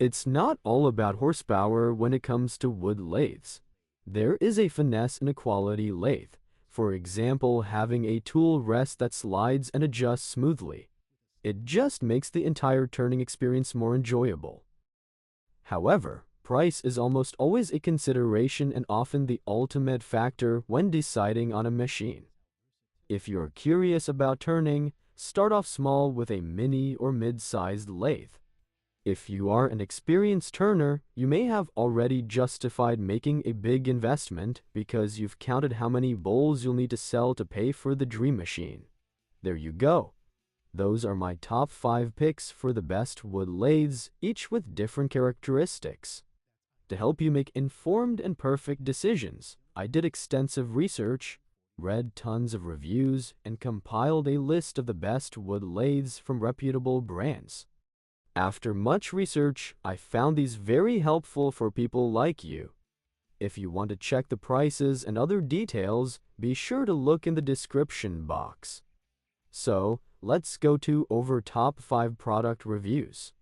It's not all about horsepower when it comes to wood lathes. There is a finesse in a quality lathe. For example, having a tool rest that slides and adjusts smoothly. It just makes the entire turning experience more enjoyable. However, price is almost always a consideration and often the ultimate factor when deciding on a machine. If you're curious about turning, start off small with a mini or mid-sized lathe. If you are an experienced turner, you may have already justified making a big investment because you've counted how many bowls you'll need to sell to pay for the dream machine. There you go. Those are my top 5 picks for the best wood lathes, each with different characteristics. To help you make informed and perfect decisions, I did extensive research, read tons of reviews, and compiled a list of the best wood lathes from reputable brands. After much research, I found these very helpful for people like you. If you want to check the prices and other details, be sure to look in the description box. So, let's go to over top 5 product reviews.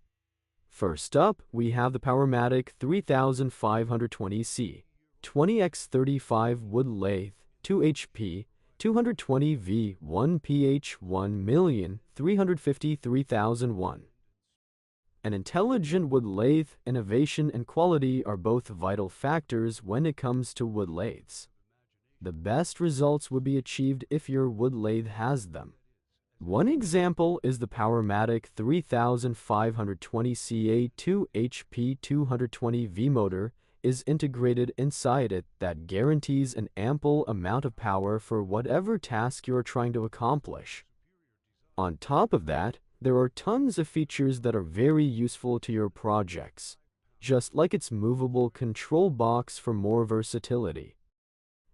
First up, we have the Powermatic 3520C 20x35 wood lathe, 2 HP, 220V, 1 pH, 1,353,001. An intelligent wood lathe, innovation, and quality are both vital factors when it comes to wood lathes. The best results would be achieved if your wood lathe has them. One example is the Powermatic 3520CA 2 HP 220V motor is integrated inside it that guarantees an ample amount of power for whatever task you are trying to accomplish. On top of that, there are tons of features that are very useful to your projects, just like its movable control box for more versatility.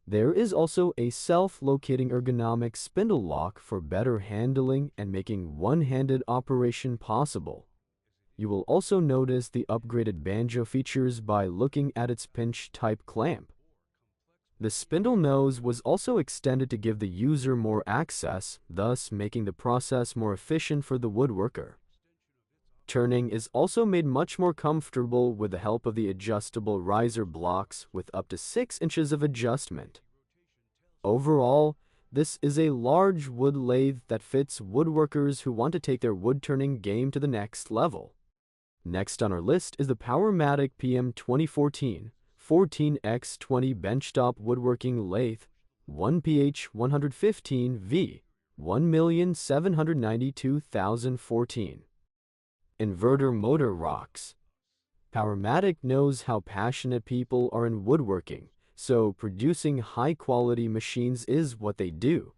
There is also a self-locating ergonomic spindle lock for better handling and making one-handed operation possible. You will also notice the upgraded banjo features by looking at its pinch-type clamp. The spindle nose was also extended to give the user more access, thus making the process more efficient for the woodworker. Turning is also made much more comfortable with the help of the adjustable riser blocks with up to 6 inches of adjustment. Overall, this is a large wood lathe that fits woodworkers who want to take their wood-turning game to the next level. Next on our list is the Powermatic PM 2014 14x20 Benchtop Woodworking Lathe, 1 pH 115V, 1,792,014. Inverter motor rocks. Powermatic knows how passionate people are in woodworking, so producing high-quality machines is what they do.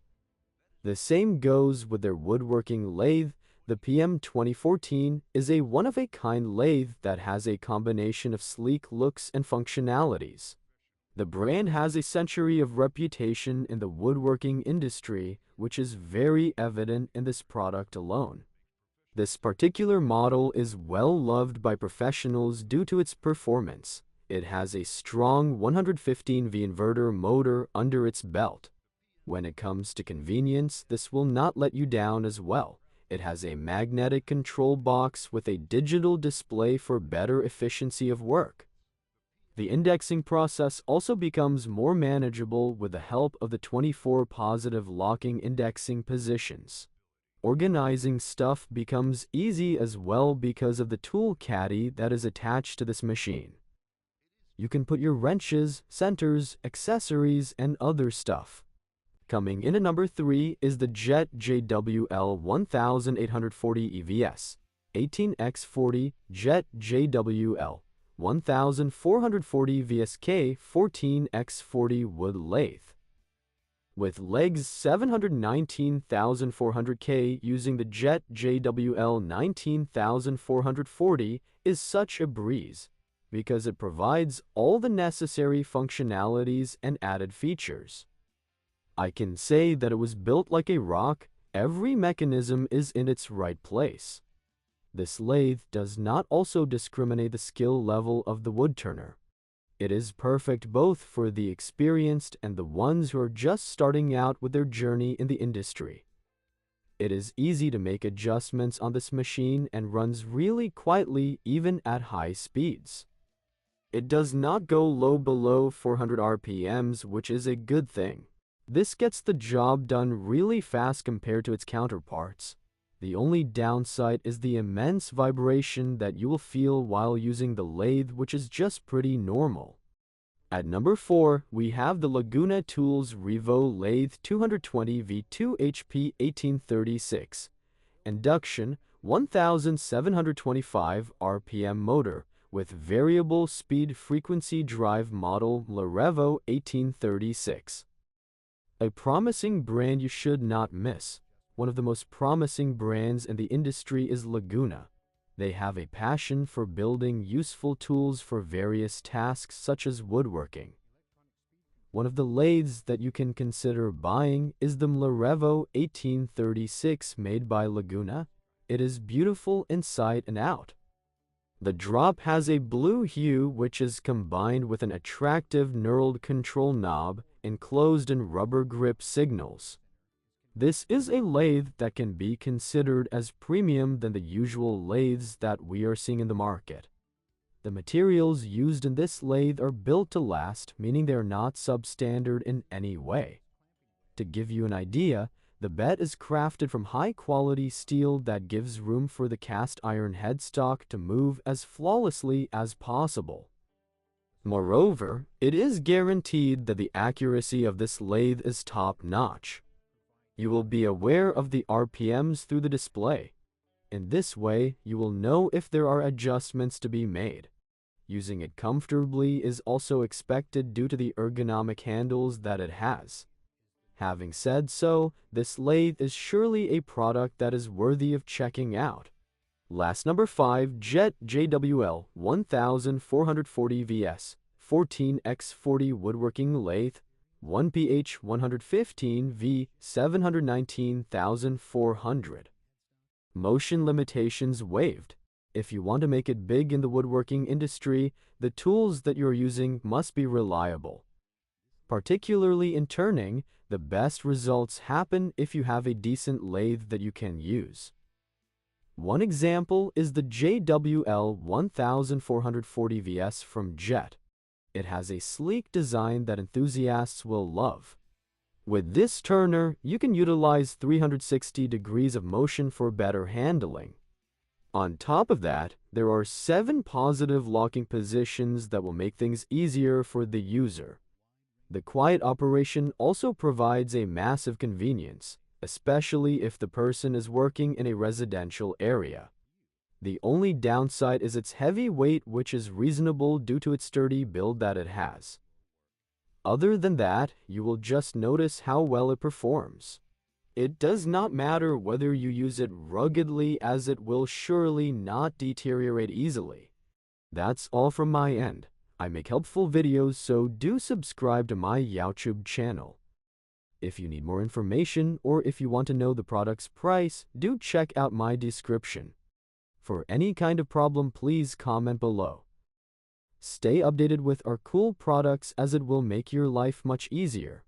The same goes with their woodworking lathe. The PM 2014 is a one-of-a-kind lathe that has a combination of sleek looks and functionalities. The brand has a century of reputation in the woodworking industry, which is very evident in this product alone. This particular model is well loved by professionals due to its performance. It has a strong 115V inverter motor under its belt. When it comes to convenience, this will not let you down as well. It has a magnetic control box with a digital display for better efficiency of work. The indexing process also becomes more manageable with the help of the 24 positive locking indexing positions. Organizing stuff becomes easy as well because of the tool caddy that is attached to this machine. You can put your wrenches, centers, accessories, and other stuff. Coming in at number 3 is the Jet JWL 1840 EVS 18x40 Jet JWL 1440 VSK 14x40 wood lathe. With legs 719,400K, using the Jet JWL 19440 is such a breeze because it provides all the necessary functionalities and added features. I can say that it was built like a rock. Every mechanism is in its right place. This lathe does not also discriminate the skill level of the woodturner. It is perfect both for the experienced and the ones who are just starting out with their journey in the industry. It is easy to make adjustments on this machine and runs really quietly even at high speeds. It does not go low below 400 RPMs, which is a good thing. This gets the job done really fast compared to its counterparts. The only downside is the immense vibration that you will feel while using the lathe, which is just pretty normal. At number 4, we have the Laguna Tools Revo Lathe 220 V2 HP 1836 Induction 1725 RPM motor with variable speed frequency drive model MLAREVO 1836. A promising brand you should not miss. One of the most promising brands in the industry is Laguna. They have a passion for building useful tools for various tasks such as woodworking. One of the lathes that you can consider buying is the MLAREVO 1836 made by Laguna. It is beautiful inside and out. The drop has a blue hue which is combined with an attractive knurled control knob enclosed in rubber grip signals. This is a lathe that can be considered as premium than the usual lathes that we are seeing in the market. The materials used in this lathe are built to last, meaning they are not substandard in any way. To give you an idea, the bed is crafted from high-quality steel that gives room for the cast iron headstock to move as flawlessly as possible. Moreover, it is guaranteed that the accuracy of this lathe is top-notch. You will be aware of the RPMs through the display. In this way, you will know if there are adjustments to be made. Using it comfortably is also expected due to the ergonomic handles that it has. Having said so, this lathe is surely a product that is worthy of checking out. Last, number 5, Jet JWL 1440 VS 14x40 Woodworking Lathe 1PH 115 V 719,400. Motion limitations waived. If you want to make it big in the woodworking industry, the tools that you're using must be reliable. Particularly in turning, the best results happen if you have a decent lathe that you can use. One example is the JWL 1440 VS from Jet. It has a sleek design that enthusiasts will love. With this turner, you can utilize 360 degrees of motion for better handling. On top of that, there are 7 positive locking positions that will make things easier for the user. The quiet operation also provides a massive convenience, especially if the person is working in a residential area. The only downside is its heavy weight, which is reasonable due to its sturdy build that it has. Other than that, you will just notice how well it performs. It does not matter whether you use it ruggedly, as it will surely not deteriorate easily. That's all from my end. I make helpful videos, so do subscribe to my YouTube channel. If you need more information or if you want to know the product's price, do check out my description. For any kind of problem, please comment below. Stay updated with our cool products, as it will make your life much easier.